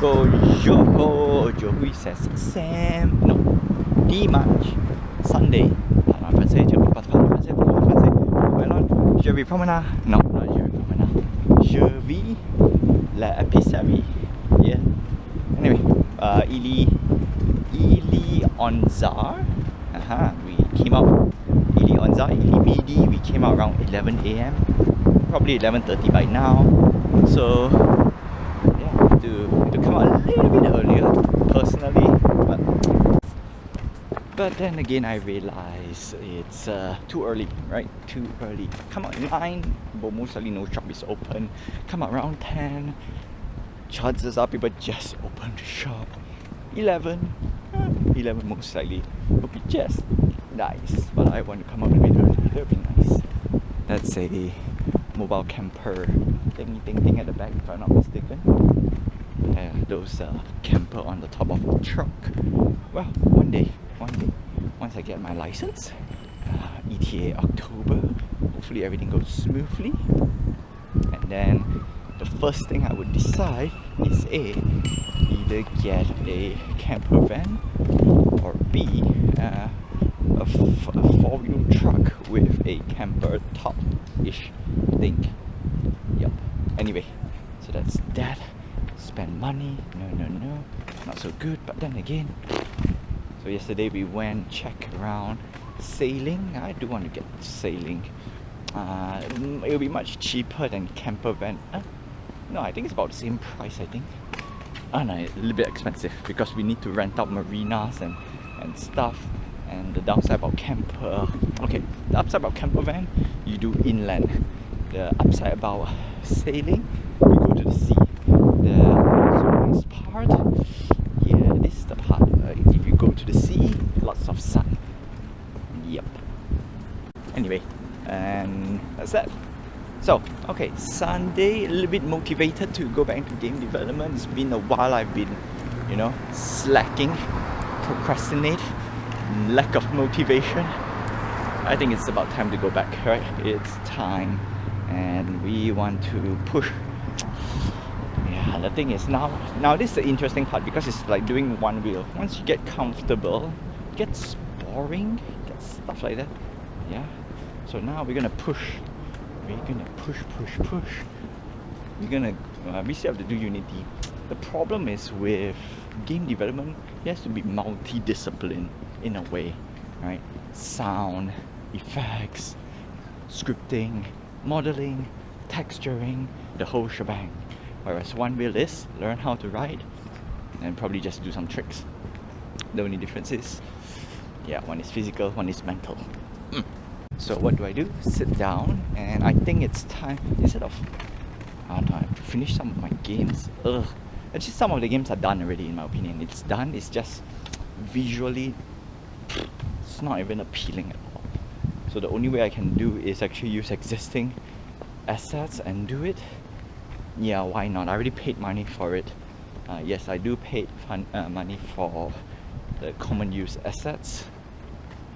go yo. Joey says Sam. No, dimanche, Sunday. Parlant français, je peux pas parler français, Well, je vais promener. Non, not je vais promener. Je vais la épicerie. Yeah. Anyway, Ili Onzar. We came out. Ili Onzar, Ili Midi. We came out around 11 a.m. Probably 11:30 by now. So yeah, to come out a little bit earlier, personally. But then again, I realize it's too early, right? Too early. Come out 9, but most likely no shop is open. Come out around 10. Chances are people just open the shop. 11 most likely will be just nice. But I want to come out a bit early. That'll be nice. That's a mobile camper thing at the back, if I'm not mistaken. Those camper on the top of the truck. Well, one day, once I get my license, ETA October, hopefully everything goes smoothly, and then the first thing I would decide is either get a camper van or B, a four-wheel truck with a camper top-ish thing. Yep. Anyway, so that's that. Spend money, no, not so good. But then again, so yesterday we went check around sailing. I do want to get sailing. It'll be much cheaper than camper van. No, I think it's about the same price, I think. No, a little bit expensive because we need to rent out marinas and stuff. And the downside about camper, okay, the upside about camper van, you do inland. The upside about sailing, you go to the sea. The nice part, yeah, this is the part. If you go to the sea, lots of sun. Yep. Anyway, and that's that. So, okay, Sunday, a little bit motivated to go back to game development. It's been a while I've been, slacking, procrastinate, lack of motivation. I think it's about time to go back, right? It's time, and we want to push. Yeah, the thing is now this is the interesting part because it's like doing one wheel. Once you get comfortable, it gets boring, gets stuff like that. Yeah. So now we're gonna push. We're gonna push. We still have to do Unity. The problem is with game development, it has to be multi-discipline in a way, right? Sound, effects, scripting, modeling, texturing, the whole shebang. Whereas one wheel is learn how to ride and probably just do some tricks. The only difference is, yeah, one is physical, one is mental. So what do? Sit down, and I think it's time, instead of, I don't know, I have to finish some of my games. Actually, some of the games are done already, in my opinion. It's done, it's just visually, it's not even appealing at all. So the only way I can do is actually use existing assets and do it. Yeah, why not? I already paid money for it. Yes, I do pay money for the common use assets.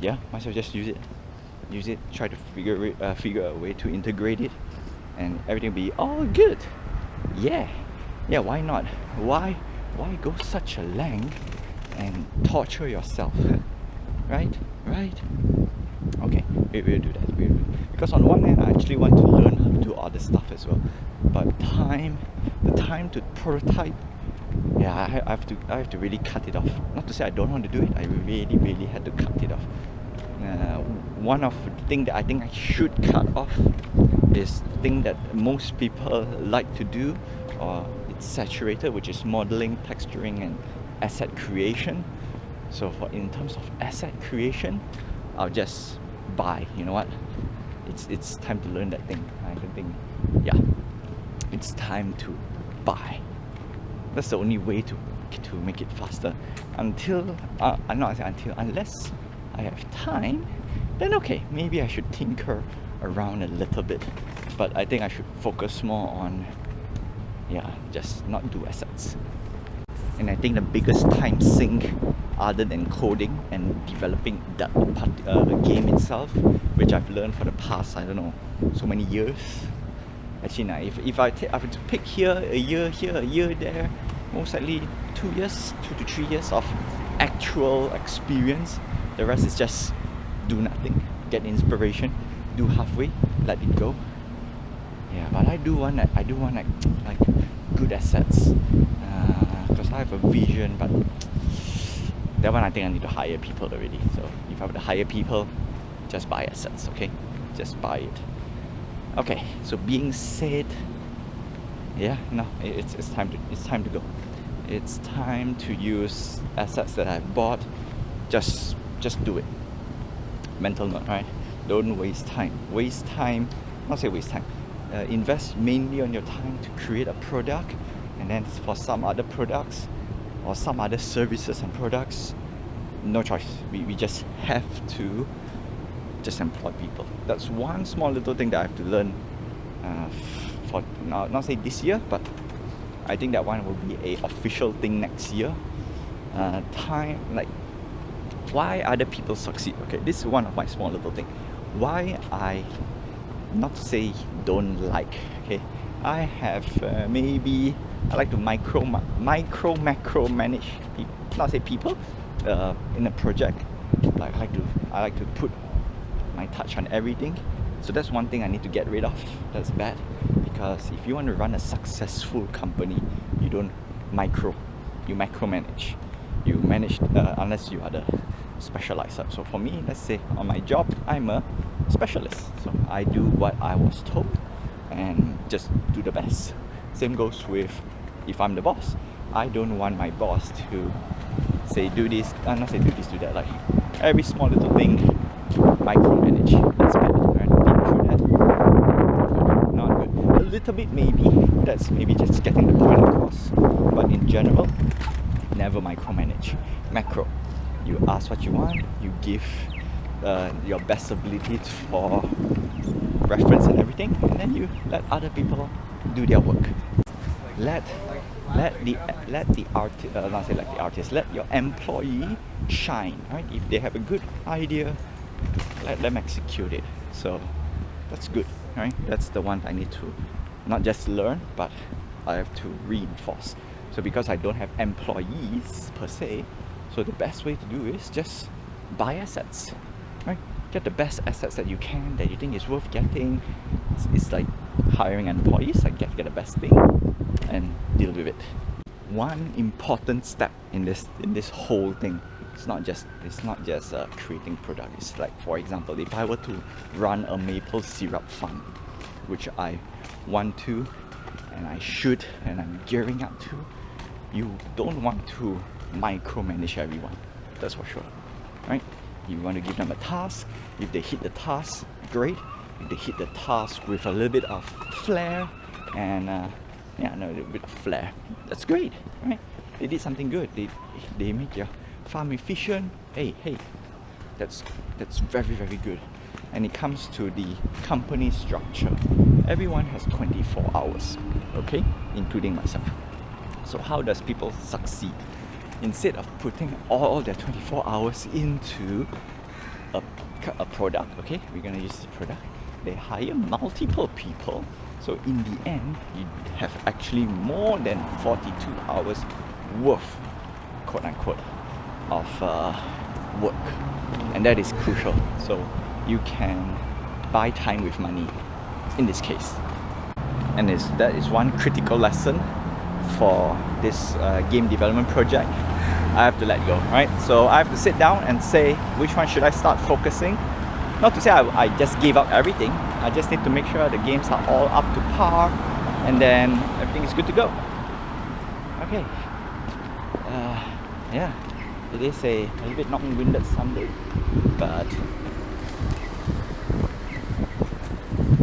Yeah, might as well just use it. Try to figure a way to integrate it, and everything will be all good. Yeah, why not? Why go such a length and torture yourself? Right? Okay, we will do that. Because on one hand, I actually want to learn how to do other stuff as well. But the time to prototype, yeah, I have to really cut it off. Not to say I don't want to do it. I really had to cut it off. One of the things that I think I should cut off is the thing that most people like to do, or it's saturated, which is modeling, texturing, and asset creation. So in terms of asset creation, I'll just buy. You know what? It's time to learn that thing. I don't think, yeah, it's time to buy. That's the only way to make it faster. Until I'm not saying until, unless I have time, then okay, maybe I should tinker around a little bit. But I think I should focus more on, just not do assets. And I think the biggest time sink, other than coding and developing that game itself, which I've learned for the past, I don't know, so many years. Actually, now, if I have to pick here, a year there, most likely 2 years, 2 to 3 years of actual experience. The rest is just do nothing, get inspiration, do halfway, let it go. Yeah, but I do want like good assets, because I have a vision, but that one I think I need to hire people already. So if I were to hire people, just buy assets, okay? Just buy it. Okay, so being said, yeah, no, it's time to go. It's time to use assets that I've bought. Just do it. Mental note, right? Don't waste time. Not say waste time. Invest mainly on your time to create a product, and then for some other products or some other services and products, no choice. We just have to just employ people. That's one small little thing that I have to learn for not say this year, but I think that one will be a official thing next year. Time, like, why other people succeed. Okay, this is one of my small little thing. Why I, not to say don't like, okay, I have maybe I like to macro manage people, not say people, in a project. Like I like to put my touch on everything. So that's one thing I need to get rid of. That's bad, because if you want to run a successful company, you don't you macromanage. You manage unless you are the specializer. So for me, let's say on my job, I'm a specialist. So I do what I was told and just do the best. Same goes with if I'm the boss. I don't want my boss to say do this, not say do this, do that. Like every small little thing, micromanage. That's bad. Right? Been through that. Not good. A little bit maybe. That's maybe just getting the point across. But in general, never micromanage. Macro. You ask what you want. You give your best ability for reference and everything, and then you let other people do their work. Let the artist, let your employee shine, right? If they have a good idea, let them execute it. So that's good, right? That's the one I need to not just learn, but I have to reinforce. So because I don't have employees per se, so the best way to do is just buy assets, right? Get the best assets that you can, that you think is worth getting. It's like hiring employees, like get the best thing and deal with it. One important step in this whole thing, it's not just creating product. It's like, for example, if I were to run a maple syrup farm, which I want to and I should and I'm gearing up to, you don't want to micromanage everyone, that's for sure, right? You want to give them a task. If they hit the task, great. If they hit the task with a little bit of flair and a little bit of flair, that's great, right? They did something good. They make your farm efficient. Hey, that's very, very good. And it comes to the company structure. Everyone has 24 hours, okay, including myself. So how does people succeed? Instead of putting all their 24 hours into a product, okay, we're gonna use this product, they hire multiple people. So in the end, you have actually more than 42 hours worth, quote unquote, of work. And that is crucial. So you can buy time with money in this case. And that is one critical lesson for this game development project. I have to let go, right? So I have to sit down and say which one should I start focusing. Not to say I just gave up everything. I just need to make sure the games are all up to par, and then everything is good to go. Okay. Yeah, it is a little bit long-winded Sunday, but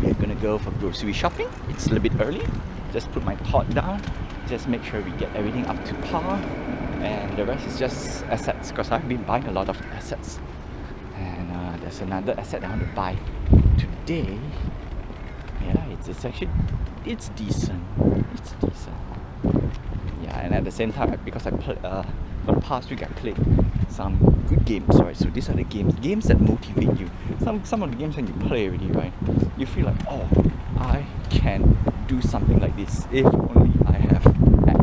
we're gonna go for grocery shopping. It's a little bit early. Just put my pot down. Just make sure we get everything up to par, and the rest is just assets, because I've been buying a lot of assets. And there's another asset I want to buy today. Yeah, it's actually decent. It's decent. Yeah, and at the same time, because I played for the past week, I played some good games, right? So these are the games that motivate you. Some of the games when you play already, right, you feel like, oh, I can do something like this if only I have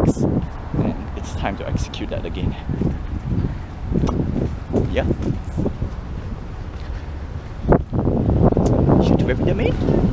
X. And time to execute that again. Yeah. Should we be the main?